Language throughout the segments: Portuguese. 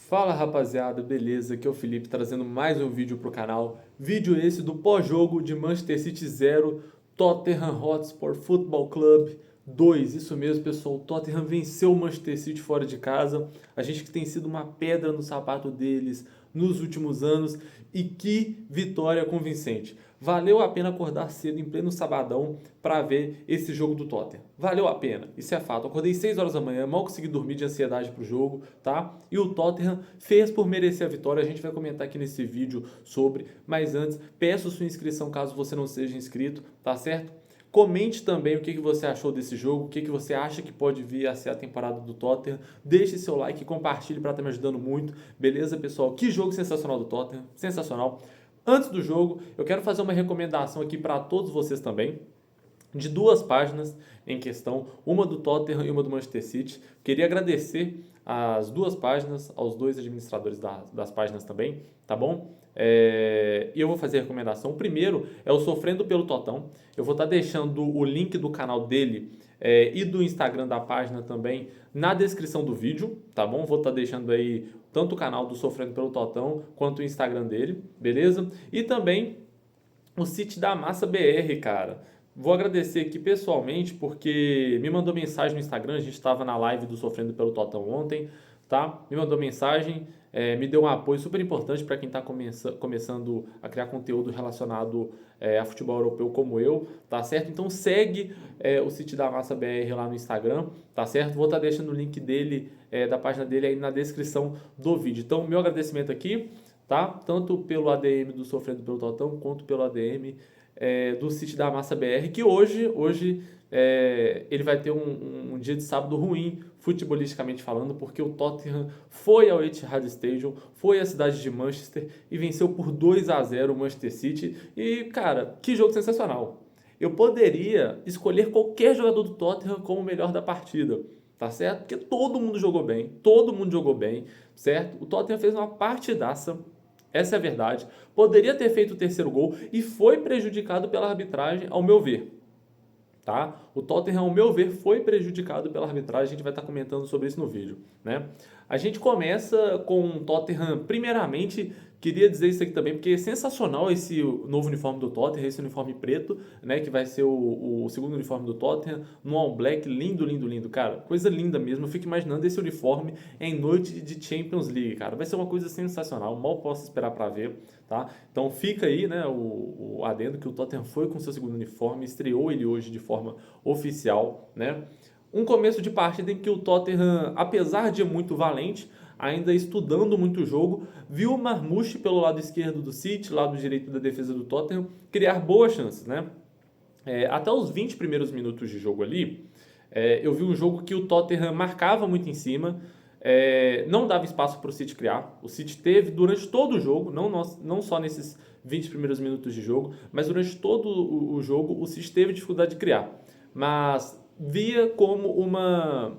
Fala rapaziada, beleza? Aqui é o Felipe trazendo mais um vídeo pro canal. Vídeo esse do pós-jogo de Manchester City 0, Tottenham Hotspur Football Club 2. Isso mesmo, pessoal. O Tottenham venceu o Manchester City fora de casa. A gente que tem sido uma pedra no sapato deles nos últimos anos. E que vitória convincente. Valeu a pena acordar cedo em pleno sabadão para ver esse jogo do Tottenham. Valeu a pena, isso é fato. Eu acordei 6 horas da manhã, mal consegui dormir de ansiedade pro jogo, tá? E o Tottenham fez por merecer a vitória. A gente vai comentar aqui nesse vídeo sobre. Mas antes, peço sua inscrição caso você não seja inscrito, tá certo? Comente também o que você achou desse jogo, o que você acha que pode vir a ser a temporada do Tottenham. Deixe seu like e compartilhe para estar me ajudando muito. Beleza, pessoal? Que jogo sensacional do Tottenham, sensacional. Antes do jogo, eu quero fazer uma recomendação aqui para todos vocês também, de duas páginas em questão, uma do Tottenham e uma do Manchester City. Queria agradecer as duas páginas, aos dois administradores das páginas também, tá bom? E eu vou fazer a recomendação. O primeiro é o Sofrendo pelo Totão. Eu vou estar deixando o link do canal dele e do Instagram da página também na descrição do vídeo, tá bom? Vou estar deixando aí tanto o canal do Sofrendo pelo Totão quanto o Instagram dele, beleza? E também o City da Massa BR, cara. Vou agradecer aqui pessoalmente porque me mandou mensagem no Instagram, a gente estava na live do Sofrendo pelo Totão ontem, tá? Me mandou mensagem, me deu um apoio super importante para quem está começando a criar conteúdo relacionado a futebol europeu como eu, tá certo? Então segue o City da Massa BR lá no Instagram, tá certo? Vou estar deixando o link dele, da página dele aí na descrição do vídeo. Então, meu agradecimento aqui, tá? Tanto pelo ADM do Sofrendo pelo Totão, quanto pelo ADM do City da Massa BR, que hoje ele vai ter um dia de sábado ruim, futebolisticamente falando, porque o Tottenham foi ao Etihad Stadium, foi à cidade de Manchester e venceu por 2-0 o Manchester City. E, cara, que jogo sensacional! Eu poderia escolher qualquer jogador do Tottenham como o melhor da partida, tá certo? Porque todo mundo jogou bem, certo? O Tottenham fez uma partidaça. Essa é a verdade. Poderia ter feito o terceiro gol e foi prejudicado pela arbitragem, ao meu ver. Tá? O Tottenham, ao meu ver, foi prejudicado pela arbitragem. A gente vai estar comentando sobre isso no vídeo, né? A gente começa com o Tottenham, primeiramente, queria dizer isso aqui também, porque é sensacional esse novo uniforme do Tottenham, esse uniforme preto, né, que vai ser o segundo uniforme do Tottenham, no All Black, lindo, lindo, lindo, cara, coisa linda mesmo. Eu fico imaginando esse uniforme em noite de Champions League, cara, vai ser uma coisa sensacional, mal posso esperar para ver, tá? Então fica aí, né, o adendo que o Tottenham foi com seu segundo uniforme, estreou ele hoje de forma oficial, né? Um começo de partida em que o Tottenham, apesar de muito valente, ainda estudando muito o jogo, viu o Marmoush pelo lado esquerdo do City, lado direito da defesa do Tottenham, criar boas chances, né? Até os 20 primeiros minutos de jogo ali, eu vi um jogo que o Tottenham marcava muito em cima, não dava espaço para o City criar. O City teve durante todo o jogo, não só nesses 20 primeiros minutos de jogo, mas durante todo o jogo o City teve dificuldade de criar. Mas via como uma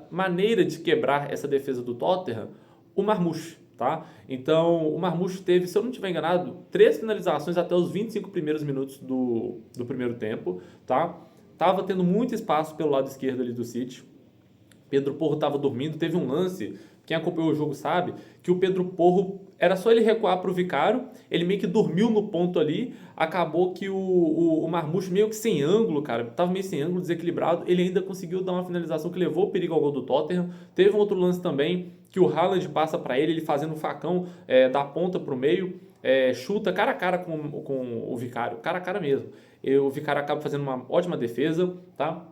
maneira de quebrar essa defesa do Tottenham o Marmoush, tá? Então, o Marmoush teve, se eu não estiver enganado, 3 finalizações até os 25 primeiros minutos do primeiro tempo, tá? Tava tendo muito espaço pelo lado esquerdo ali do City. Pedro Porro estava dormindo, teve um lance, quem acompanhou o jogo sabe, que o Pedro Porro, era só ele recuar para o Vicário, ele meio que dormiu no ponto ali, acabou que o Marmoush meio que sem ângulo, cara, tava meio sem ângulo, desequilibrado, ele ainda conseguiu dar uma finalização que levou o perigo ao gol do Tottenham. Teve um outro lance também, que o Haaland passa para ele fazendo um facão da ponta para o meio, chuta cara a cara com o Vicário, cara a cara mesmo. E o Vicário acaba fazendo uma ótima defesa, tá?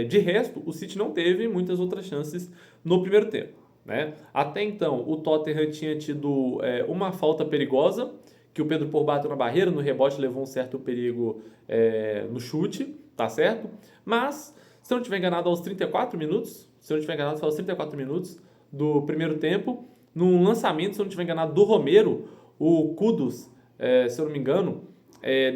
De resto, o City não teve muitas outras chances no primeiro tempo, né? Até então, o Tottenham tinha tido uma falta perigosa, que o Pedro Porro bateu na barreira, no rebote levou um certo perigo no chute, tá certo? Mas, se eu não estiver enganado, aos 34 minutos, do primeiro tempo, num lançamento, se eu não estiver enganado, do Romero, o Kudus, se eu não me engano,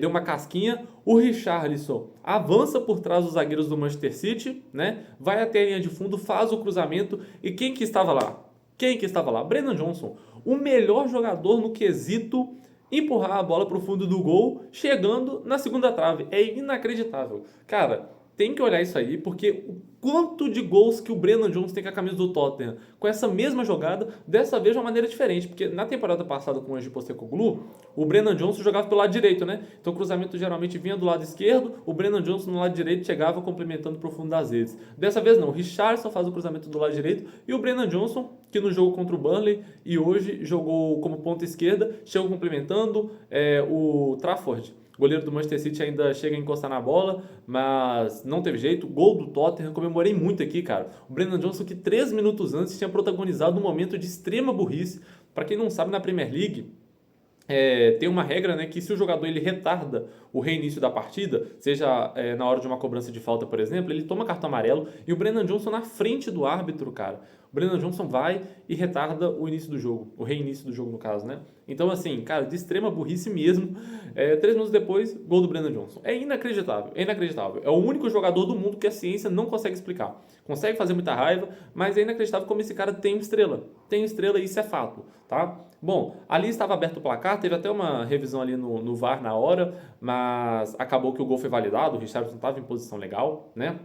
deu uma casquinha, o Richarlison avança por trás dos zagueiros do Manchester City, né? Vai até a linha de fundo, faz o cruzamento, e quem que estava lá? Brennan Johnson, o melhor jogador no quesito empurrar a bola para o fundo do gol, chegando na segunda trave. É inacreditável. Cara, tem que olhar isso aí, porque o quanto de gols que o Brennan Johnson tem com a camisa do Tottenham, com essa mesma jogada, dessa vez de uma maneira diferente, porque na temporada passada com o Ange Postecoglou, o Brennan Johnson jogava pelo lado direito, né? Então o cruzamento geralmente vinha do lado esquerdo, o Brennan Johnson no lado direito chegava complementando pro fundo das redes. Dessa vez não, o Richarlison faz o cruzamento do lado direito e o Brennan Johnson, que no jogo contra o Burnley e hoje jogou como ponta esquerda, chegou complementando o Trafford. O goleiro do Manchester City ainda chega a encostar na bola, mas não teve jeito. Gol do Tottenham, comemorei muito aqui, cara. O Brennan Johnson, que 3 minutos antes tinha protagonizado um momento de extrema burrice. Para quem não sabe, na Premier League, tem uma regra, né, que se o jogador ele retarda o reinício da partida, seja na hora de uma cobrança de falta, por exemplo, ele toma cartão amarelo e o Brennan Johnson na frente do árbitro, cara. O Brennan Johnson vai e retarda o início do jogo, o reinício do jogo no caso, né? Então assim, cara, de extrema burrice mesmo. 3 minutos depois, gol do Brennan Johnson. É inacreditável, é inacreditável. É o único jogador do mundo que a ciência não consegue explicar. Consegue fazer muita raiva, mas é inacreditável como esse cara tem estrela. Tem estrela e isso é fato, tá? Bom, ali estava aberto o placar, teve até uma revisão ali no VAR na hora, mas acabou que o gol foi validado, o Richarlison estava em posição legal, né?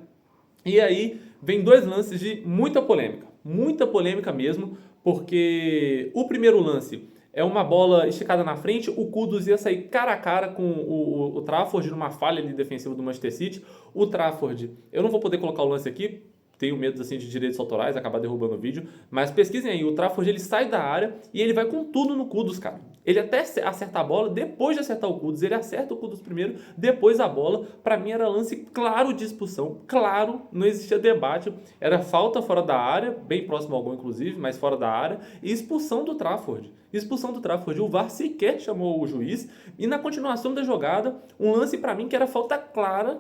E aí vem 2 lances de muita polêmica mesmo, porque o primeiro lance é uma bola esticada na frente, o Kudus ia sair cara a cara com o Trafford numa falha ali defensiva do Manchester City. O Trafford, eu não vou poder colocar o lance aqui, tenho medo assim, de direitos autorais, acabar derrubando o vídeo, mas pesquisem aí, o Trafford ele sai da área e ele vai com tudo no Kudus, cara. Ele até acerta a bola, depois de acertar o Kudus, ele acerta o Kudus primeiro, depois a bola. Pra mim era lance claro de expulsão, claro, não existia debate, era falta fora da área, bem próximo ao gol inclusive, mas fora da área, e expulsão do Trafford. Expulsão do Trafford, o VAR sequer chamou o juiz, e na continuação da jogada, um lance pra mim que era falta clara,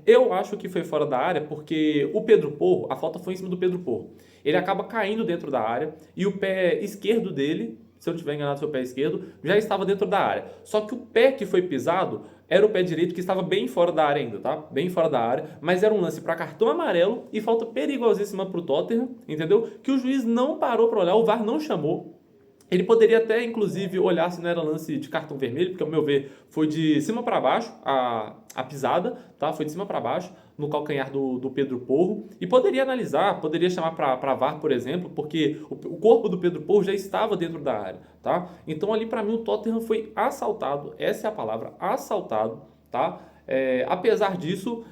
eu acho que foi fora da área, porque o Pedro Porro, a falta foi em cima do Pedro Porro, ele acaba caindo dentro da área, e o pé esquerdo dele, se eu não estiver enganado, seu pé esquerdo, já estava dentro da área. Só que o pé que foi pisado era o pé direito que estava bem fora da área ainda, tá? Bem fora da área, mas era um lance para cartão amarelo e falta perigosíssima para o Tottenham, entendeu? Que o juiz não parou para olhar, o VAR não chamou. Ele poderia até, inclusive, olhar se não era lance de cartão vermelho, porque, ao meu ver, foi de cima para baixo a pisada, tá? Foi de cima para baixo, no calcanhar do Pedro Porro. E poderia analisar, poderia chamar para VAR, por exemplo, porque o corpo do Pedro Porro já estava dentro da área, tá? Então, ali, para mim, o Tottenham foi assaltado, essa é a palavra, assaltado, tá? Apesar disso,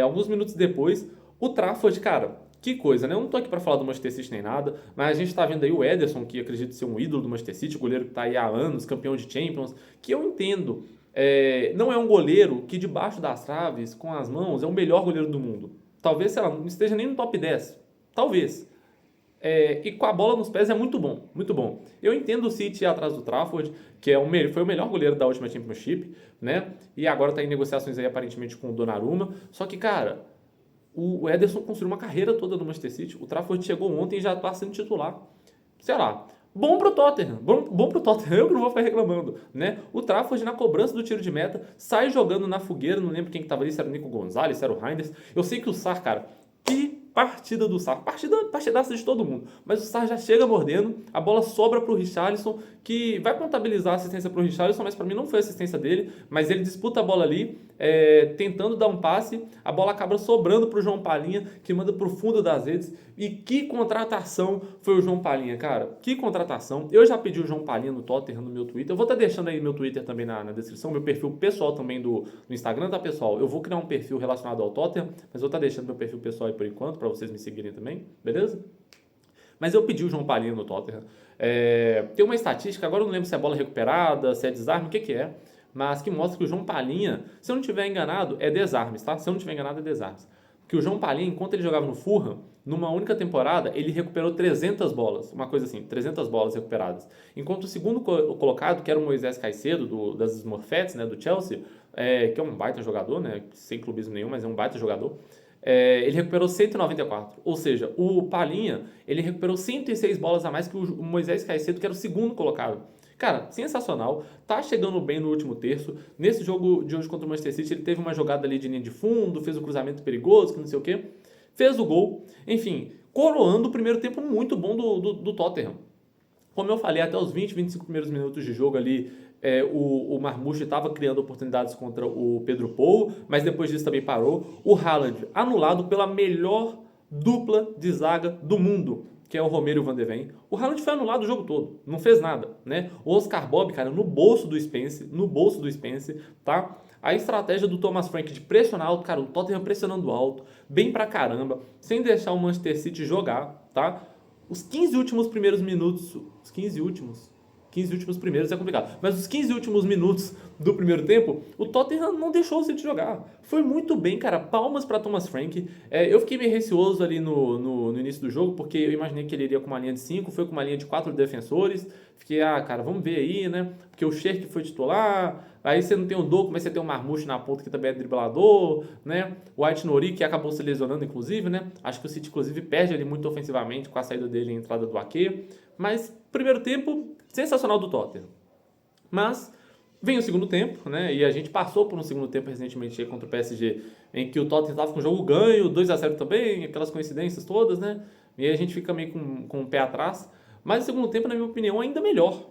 alguns minutos depois, o Trafford, cara... Que coisa, né? Eu não tô aqui para falar do Manchester City nem nada, mas a gente tá vendo aí o Ederson, que acredito ser um ídolo do Manchester City, goleiro que tá aí há anos, campeão de Champions, que eu entendo, não é um goleiro que debaixo das traves, com as mãos, é o melhor goleiro do mundo. Talvez, sei lá, não esteja nem no top 10. Talvez. E com a bola nos pés é muito bom, muito bom. Eu entendo o City ir atrás do Trafford, que foi o melhor goleiro da última Championship, né? E agora tá em negociações aí aparentemente com o Donnarumma. Só que, cara... O Ederson construiu uma carreira toda no Manchester City. O Trafford chegou ontem e já está sendo titular. Sei lá. Bom pro Tottenham. Bom pro Tottenham. Eu que não vou ficar reclamando, né? O Trafford, na cobrança do tiro de meta, sai jogando na fogueira. Não lembro quem que tava ali, se era o Nico Gonzalez, se era o Reinders. Eu sei que o Sarr, cara... Que partida do Sarr. Partidaça de todo mundo. Mas o Sarr já chega mordendo. A bola sobra pro Richarlison, que vai contabilizar a assistência pro Richarlison, mas para mim não foi assistência dele. Mas ele disputa a bola ali, tentando dar um passe. A bola acaba sobrando pro João Palhinha, que manda pro fundo das redes. E que contratação foi o João Palhinha, cara. Que contratação. Eu já pedi o João Palhinha no Tottenham, no meu Twitter. Eu vou estar deixando aí meu Twitter também na descrição. Meu perfil pessoal também do Instagram, tá, pessoal? Eu vou criar um perfil relacionado ao Tottenham, mas vou estar deixando meu perfil pessoal aí por enquanto, para vocês me seguirem também, beleza? Mas eu pedi o João Palhinha no Tottenham. Tem uma estatística, agora eu não lembro se é bola recuperada, se é desarme, o que é, mas que mostra que o João Palhinha, se eu não estiver enganado, é desarmes, tá? Se eu não estiver enganado, é desarmes. Que o João Palhinha, enquanto ele jogava no Fulham, numa única temporada, ele recuperou 300 bolas, uma coisa assim, 300 bolas recuperadas. Enquanto o segundo colocado, que era o Moisés Caicedo, das Smurfettes, né, do Chelsea, que é um baita jogador, né, sem clubismo nenhum, mas é um baita jogador, ele recuperou 194. Ou seja, o Palhinha, ele recuperou 106 bolas a mais que o Moisés Caicedo, que era o segundo colocado. Cara, sensacional. Tá chegando bem no último terço. Nesse jogo de hoje contra o Manchester City, ele teve uma jogada ali de linha de fundo, fez um cruzamento perigoso, que não sei o quê. Fez o gol. Enfim, coroando o primeiro tempo muito bom do Tottenham. Como eu falei, até os 20, 25 primeiros minutos de jogo ali, o Marmoush estava criando oportunidades contra o Pedro Porro, mas depois disso também parou. O Haaland anulado pela melhor dupla de zaga do mundo, que é o Romero e o Van de Ven. O Haaland foi anulado o jogo todo, não fez nada, né? O Oscar Bob, cara, no bolso do Spence, tá? A estratégia do Thomas Frank de pressionar alto, cara, o Tottenham pressionando alto, bem pra caramba, sem deixar o Manchester City jogar, tá? Os 15 últimos primeiros minutos, os 15 últimos primeiros é complicado, mas os 15 últimos minutos do primeiro tempo, o Tottenham não deixou o City jogar. Foi muito bem, cara, palmas para Thomas Frank. Eu fiquei meio receoso ali no início do jogo, porque eu imaginei que ele iria com uma linha de 5, foi com uma linha de 4 defensores. Fiquei, cara, vamos ver aí, né? Porque o Cherki foi titular, aí você não tem o Doku, mas você tem o Marmoush na ponta que também é driblador, né? O Ait Nori, que acabou se lesionando, inclusive, né? Acho que o City, inclusive, perde ali muito ofensivamente com a saída dele e a entrada do Ake. Mas, primeiro tempo, sensacional do Tottenham. Mas vem o segundo tempo, né? E a gente passou por um segundo tempo recentemente contra o PSG, em que o Tottenham estava com o jogo ganho, 2-0 também, aquelas coincidências todas, né? E aí a gente fica meio com o pé atrás. Mas o segundo tempo, na minha opinião, ainda melhor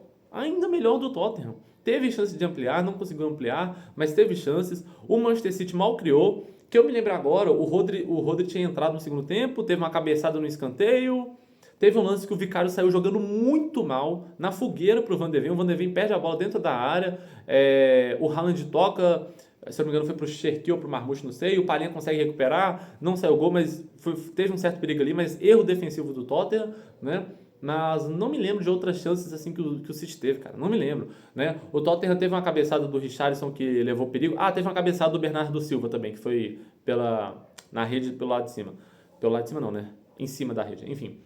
do Tottenham. Teve chance de ampliar, não conseguiu ampliar, mas teve chances. O Manchester City mal criou. Que eu me lembro agora, o Rodri tinha entrado no segundo tempo, teve uma cabeçada no escanteio. Teve um lance que o Vicário saiu jogando muito mal, na fogueira pro Van de Ven. O Van de Ven perde a bola dentro da área. O Haaland toca, se eu não me engano foi pro Cherki ou pro Marmoush, não sei. O Palhinha consegue recuperar, não saiu gol, mas teve um certo perigo ali. Mas erro defensivo do Tottenham, né? Mas não me lembro de outras chances assim que o City teve, cara. Não me lembro, né? O Tottenham teve uma cabeçada do Richarlison que levou perigo. Teve uma cabeçada do Bernardo Silva também, que foi na rede pelo lado de cima. Pelo lado de cima não, né? Em cima da rede, enfim.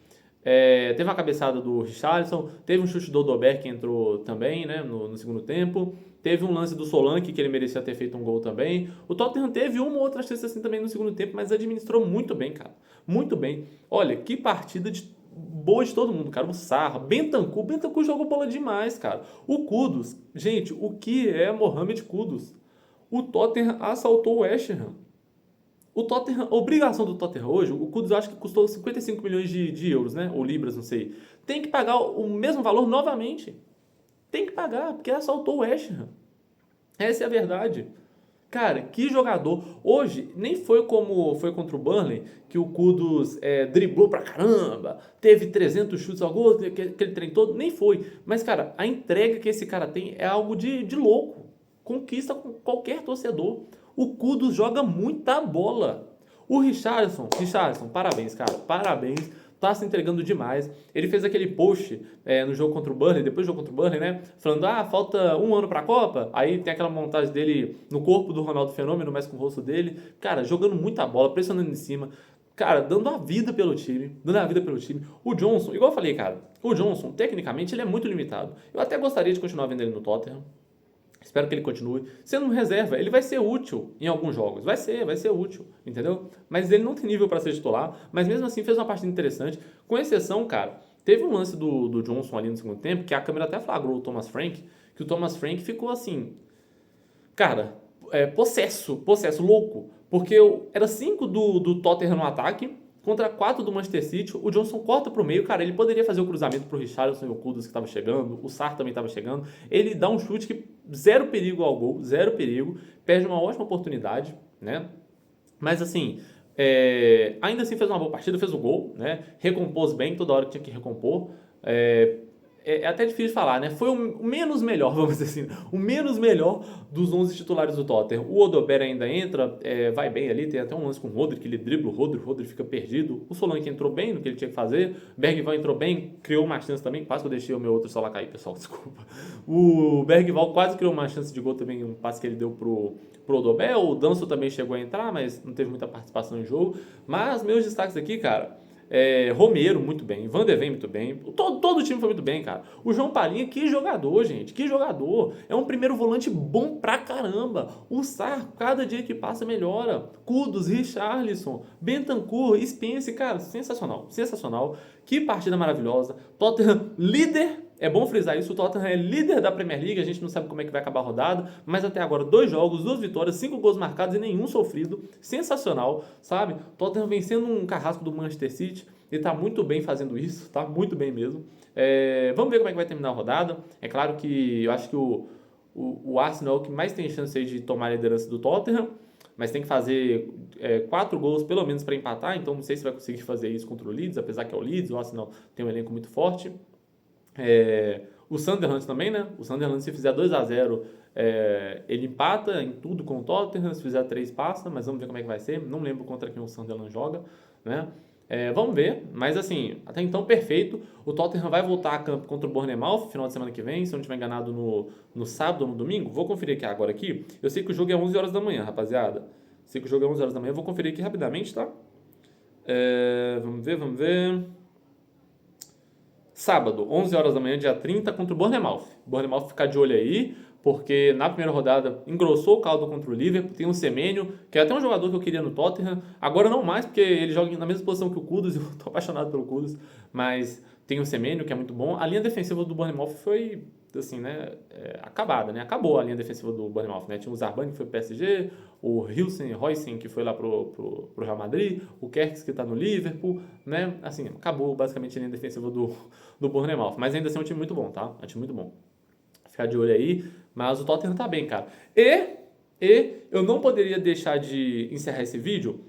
Teve uma cabeçada do Richarlison, teve um chute do Odobert que entrou também, né, no segundo tempo. Teve um lance do Solanke que ele merecia ter feito um gol também. O Tottenham teve uma ou outra chance assim também no segundo tempo, mas administrou muito bem, cara. Muito bem. Olha, que partida boa de todo mundo, cara. O Sarra, Bentancur jogou bola demais, cara. O Kudus, gente, o que é Mohamed Kudus? O Tottenham assaltou o West Ham. O Tottenham, a obrigação do Tottenham hoje, o Kudus eu acho que custou 55 milhões de euros, né? Ou libras, não sei. Tem que pagar o mesmo valor novamente. Tem que pagar, porque assaltou o West Ham. Essa é a verdade. Cara, que jogador. Hoje, nem foi como foi contra o Burnley, que o Kudus driblou pra caramba, teve 300 chutes ao gol, aquele trem todo. Nem foi. Mas, cara, a entrega que esse cara tem é algo de louco. Conquista com qualquer torcedor. O Kudus joga muita bola. O Richarlison, parabéns, cara. Parabéns. Tá se entregando demais. Ele fez aquele post no jogo contra o Burnley, depois do jogo contra o Burnley, né? Falando, falta um ano pra Copa. Aí tem aquela montagem dele no corpo do Ronaldo Fenômeno, mas com o rosto dele. Cara, jogando muita bola, pressionando em cima. Cara, dando a vida pelo time. O Johnson, igual eu falei, cara. O Johnson, tecnicamente, ele é muito limitado. Eu até gostaria de continuar vendo ele no Tottenham. Espero que ele continue. Sendo um reserva, ele vai ser útil em alguns jogos. Vai ser útil, entendeu? Mas ele não tem nível para ser titular. Mas mesmo assim fez uma partida interessante. Com exceção, cara, teve um lance do Johnson ali no segundo tempo, que a câmera até flagrou o Thomas Frank, que o Thomas Frank ficou assim, cara, possesso, louco. Porque era 5 do Tottenham no ataque, contra 4 do Manchester City, o Johnson corta pro meio, cara, ele poderia fazer o cruzamento pro Richarlison e o Kudus que estava chegando, o Sarr também estava chegando, ele dá um chute que zero perigo ao gol, zero perigo, perde uma ótima oportunidade, né? Mas assim, ainda assim fez uma boa partida, fez o gol, né? Recompôs bem toda hora que tinha que recompor. É até difícil de falar, né? Foi o menos melhor, vamos dizer assim, o menos melhor dos 11 titulares do Tottenham. O Odobert ainda entra, vai bem ali, tem até um lance com o Rodri, que ele dribla o Rodri fica perdido. O Solanke entrou bem no que ele tinha que fazer, Bergvall entrou bem, criou uma chance também, quase que eu deixei o meu outro celular cair, pessoal, desculpa. O Bergvall quase criou uma chance de gol também, um passe que ele deu pro Odobert. O Danso também chegou a entrar, mas não teve muita participação no jogo. Mas meus destaques aqui, cara... Romero, muito bem. Van de Ven, muito bem. Todo o time foi muito bem, cara. O João Palhinha, que jogador, gente. Que jogador. É um primeiro volante bom pra caramba. O Sarr, cada dia que passa, melhora. Kudus, Richarlison, Bentancur, Spence, cara, sensacional. Sensacional. Que partida maravilhosa. Tottenham, líder. É bom frisar isso, o Tottenham é líder da Premier League, a gente não sabe como é que vai acabar a rodada, mas até agora 2 jogos, 2 vitórias, 5 gols marcados e nenhum sofrido. Sensacional, sabe? Tottenham vencendo um carrasco do Manchester City. Ele tá muito bem fazendo isso, tá muito bem mesmo. Vamos ver como é que vai terminar a rodada. É claro que eu acho que o Arsenal é o que mais tem chance aí de tomar a liderança do Tottenham, mas tem que fazer 4 gols pelo menos para empatar, então não sei se vai conseguir fazer isso contra o Leeds, apesar que é o Leeds, o Arsenal tem um elenco muito forte. O Sunderland também, né? O Sunderland, se fizer 2-0, ele empata em tudo com o Tottenham, se fizer 3 passa, mas vamos ver como é que vai ser. Não lembro contra quem o Sunderland joga, né? Vamos ver, mas assim, até então perfeito. O Tottenham vai voltar a campo contra o Bournemouth final de semana que vem, se eu não estiver enganado, no sábado ou no domingo. Vou conferir aqui agora aqui. Eu sei que o jogo é 11 horas da manhã, rapaziada. Sei que o jogo é 11 horas da manhã, vou conferir aqui rapidamente, tá? Vamos ver. Sábado, 11 horas da manhã, dia 30, contra o Bournemouth. Bournemouth ficar de olho aí, porque na primeira rodada engrossou o caldo contra o Liverpool. Tem o Semenyo, que é até um jogador que eu queria no Tottenham. Agora não mais, porque ele joga na mesma posição que o Kudus, eu tô apaixonado pelo Kudus. Mas tem o Semenyo, que é muito bom. A linha defensiva do Bournemouth foi, assim, né, acabada, né? Acabou a linha defensiva do Bournemouth, né? Tinha o Zarban, que foi pro PSG, o Huysen, que foi lá pro Real Madrid, o Kerkez, que tá no Liverpool, né? Assim, acabou basicamente a linha defensiva do Bournemouth. Mas ainda assim é um time muito bom, tá? É um time muito bom. Ficar de olho aí. Mas o Tottenham tá bem, cara. E eu não poderia deixar de encerrar esse vídeo.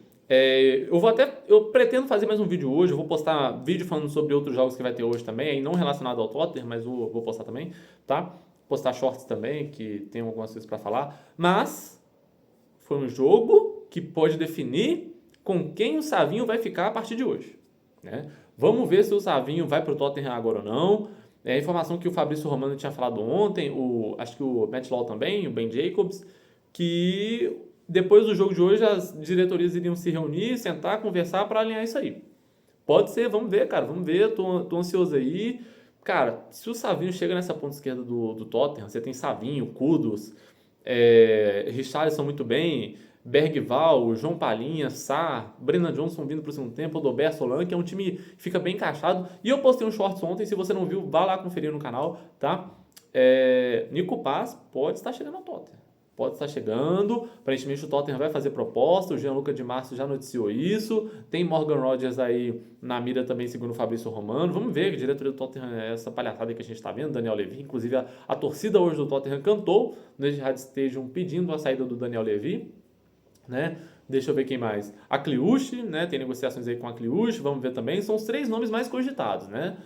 Eu pretendo fazer mais um vídeo hoje. Eu vou postar vídeo falando sobre outros jogos que vai ter hoje também, aí não relacionado ao Tottenham, mas vou postar também, tá? Postar shorts também, que tem algumas coisas para falar. Mas foi um jogo que pode definir com quem o Savinho vai ficar a partir de hoje, né? Vamos ver se o Savinho vai para o Tottenham agora ou não. É a informação que o Fabrício Romano tinha falado ontem, acho que o Matt Law também, o Ben Jacobs, que depois do jogo de hoje as diretorias iriam se reunir, sentar, conversar para alinhar isso aí. Pode ser, vamos ver, cara, vamos ver, tô ansioso aí. Cara, se o Savinho chega nessa ponta esquerda do Tottenham, você tem Savinho, Kudus, Richarlison muito bem, Bergval, João Palhinha, Sá, Brennan Johnson vindo para o segundo tempo, Odobert, Solanke, é um time que fica bem encaixado. E eu postei um shorts ontem, se você não viu, vá lá conferir no canal, tá? Nico Paz pode estar chegando ao Tottenham. Pode estar chegando, aparentemente o Tottenham vai fazer proposta, o Gianluca Di Márcio já noticiou isso, tem Morgan Rodgers aí na mira também, segundo o Fabrício Romano. Vamos ver que a diretoria do Tottenham é essa palhaçada que a gente está vendo, Daniel Levy, inclusive a torcida hoje do Tottenham cantou no Etihad Stadium pedindo a saída do Daniel Levy, né? Deixa eu ver quem mais. A Kliush, né? Tem negociações aí com a Kliush, vamos ver também. São os 3 nomes mais cogitados, né?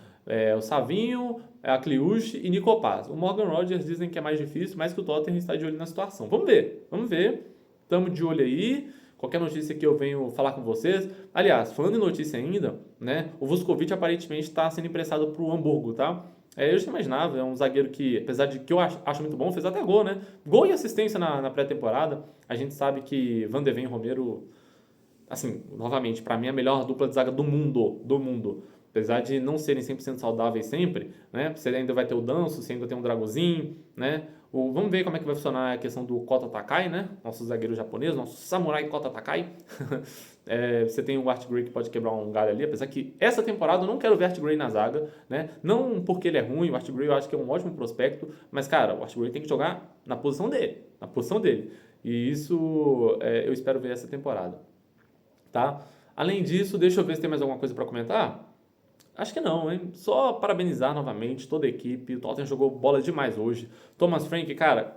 O Savinho, a Kliush e Nico Paz. O Morgan Rodgers dizem que é mais difícil, mas que o Tottenham está de olho na situação. Vamos ver. Estamos de olho aí. Qualquer notícia que eu venho falar com vocês. Aliás, falando em notícia ainda, né? O Vuskovic aparentemente está sendo emprestado para o Hamburgo, tá? Eu já imaginava, é um zagueiro que, apesar de que eu acho muito bom, fez até gol, né? Gol e assistência na pré-temporada. A gente sabe que Van de Ven e Romero, assim, novamente, para mim é a melhor dupla de zaga do mundo. Apesar de não serem 100% saudáveis sempre, né? Você ainda vai ter o Danso, você ainda tem um Dragozinho, né? Vamos ver como é que vai funcionar a questão do Kota Takai, né? Nosso zagueiro japonês, nosso samurai Kota Takai. Você tem o Art Gray que pode quebrar um galho ali, apesar que essa temporada eu não quero ver Art Gray na zaga, né? Não porque ele é ruim, o Art Gray eu acho que é um ótimo prospecto, mas, cara, o Art Gray tem que jogar na posição dele. E isso eu espero ver essa temporada, tá? Além disso, deixa eu ver se tem mais alguma coisa para comentar. Acho que não, hein? Só parabenizar novamente toda a equipe. O Tottenham jogou bola demais hoje. Thomas Frank, cara,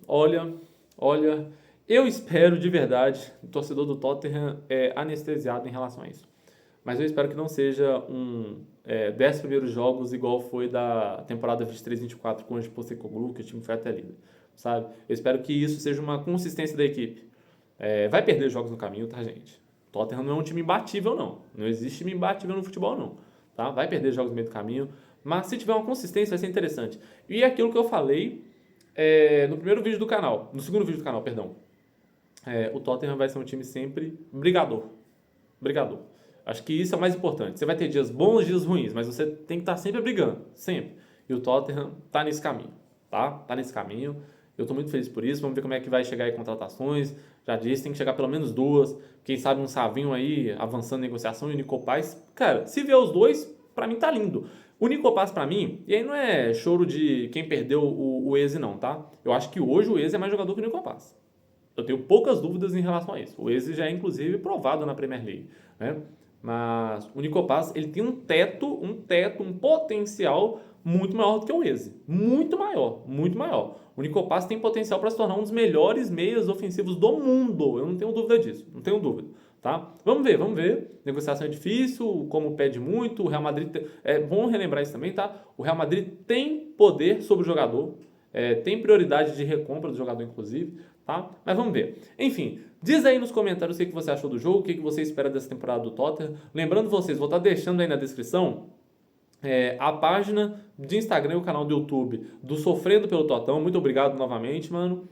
olha, eu espero de verdade, o torcedor do Tottenham é anestesiado em relação a isso. Mas eu espero que não seja 10 primeiros jogos igual foi da temporada 23-24 com o Postecoglou, que o time foi até líder, sabe? Eu espero que isso seja uma consistência da equipe. Vai perder jogos no caminho, tá, gente? Tottenham não é um time imbatível, não. Não existe time imbatível no futebol, não. Tá? Vai perder jogos no meio do caminho. Mas se tiver uma consistência, vai ser interessante. E aquilo que eu falei no primeiro vídeo do canal. No segundo vídeo do canal, perdão. O Tottenham vai ser um time sempre brigador. Acho que isso é o mais importante. Você vai ter dias bons, dias ruins, mas você tem que estar sempre brigando. Sempre. E o Tottenham tá nesse caminho. Tá? Tá nesse caminho. Eu estou muito feliz por isso. Vamos ver como é que vai chegar aí contratações. Já disse, tem que chegar pelo menos 2. Quem sabe um Savinho aí avançando em negociação e o Nico Paz. Cara, se vier os dois, pra mim tá lindo. O Nico Paz pra mim, e aí não é choro de quem perdeu o Eze não, tá? Eu acho que hoje o Eze é mais jogador que o Nico Paz. Eu tenho poucas dúvidas em relação a isso. O Eze já é inclusive provado na Premier League, né? Mas o Nico Paz, ele tem um teto, um potencial muito maior do que o Eze. Muito maior, muito maior. O Nico Paz tem potencial para se tornar um dos melhores meias ofensivos do mundo. Eu não tenho dúvida disso, não tenho dúvida. Tá? Vamos ver, vamos ver. Negociação é difícil, como pede muito. O Real Madrid. É bom relembrar isso também, tá? O Real Madrid tem poder sobre o jogador, tem prioridade de recompra do jogador, inclusive, tá? Mas vamos ver. Enfim, diz aí nos comentários o que você achou do jogo, o que você espera dessa temporada do Tottenham. Lembrando vocês, vou estar deixando aí na descrição a página de Instagram e o canal do YouTube do Sofrendo pelo Totão. Muito obrigado novamente, mano.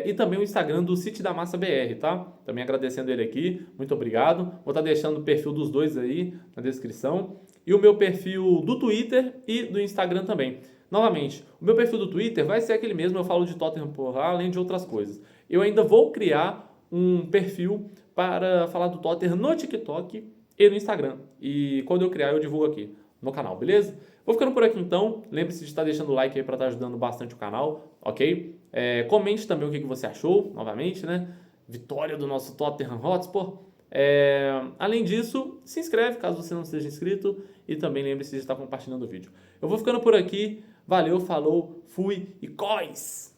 E também o Instagram do City da Massa BR, tá? Também agradecendo ele aqui, muito obrigado. Vou estar deixando o perfil dos dois aí na descrição. E o meu perfil do Twitter e do Instagram também. Novamente, o meu perfil do Twitter vai ser aquele mesmo, eu falo de Tottenham por lá, além de outras coisas. Eu ainda vou criar um perfil para falar do Tottenham no TikTok e no Instagram. E quando eu criar, eu divulgo aqui no canal, beleza? Vou ficando por aqui então. Lembre-se de estar deixando o like aí para estar ajudando bastante o canal, ok? Comente também o que você achou, novamente, né? Vitória do nosso Tottenham Hotspur. Além disso, se inscreve caso você não esteja inscrito e também lembre-se de estar compartilhando o vídeo. Eu vou ficando por aqui. Valeu, falou, fui e cois!